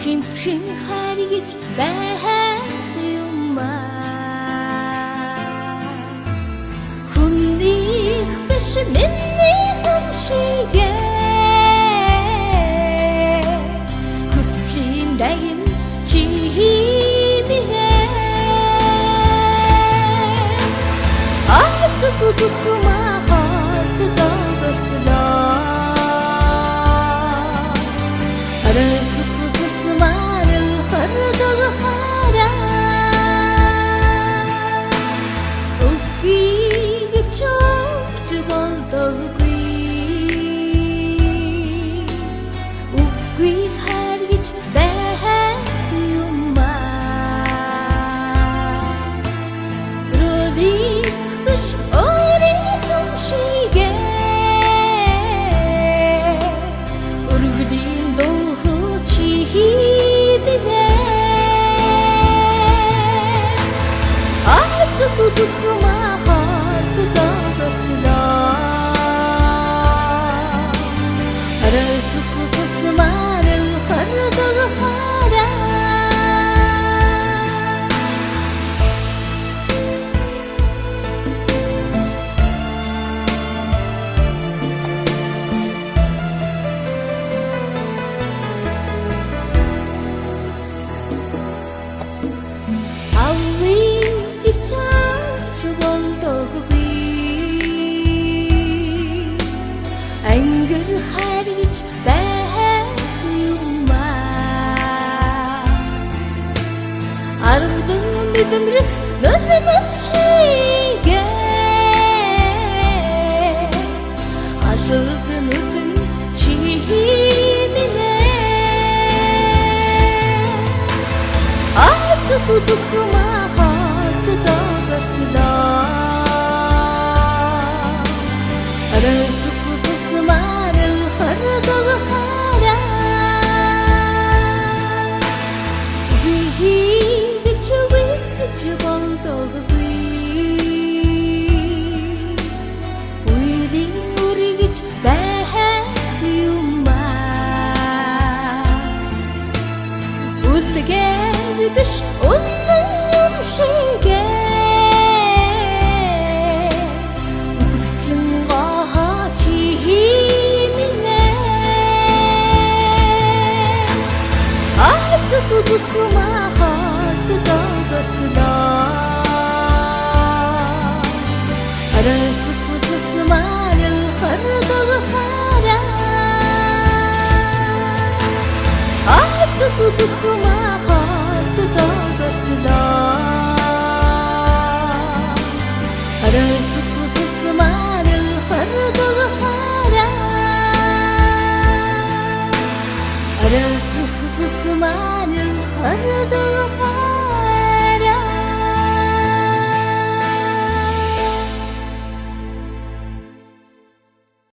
Хинцэн харьж байюмаа хүнийх биш миний хүм шигээ хүслийн дагин чи химээ Арту тусмаа харт дагэрчлээ Тусмаа харт дагэрчлээ Арайт тусмаа харт дагахаараа Ангар харьж байюмаа Арган мэдэмрэх нөлөөс шигээ Алган үтэн чи химээ Арт тусмаа харт дагэрчлээ Арайт Биш үнэн юм шигээ үзэсгэлэн гоо чи химнэ Арт тусмаа харт дагэрчлээ Арайт тусмаа харт дагахаараа Арт тусмаа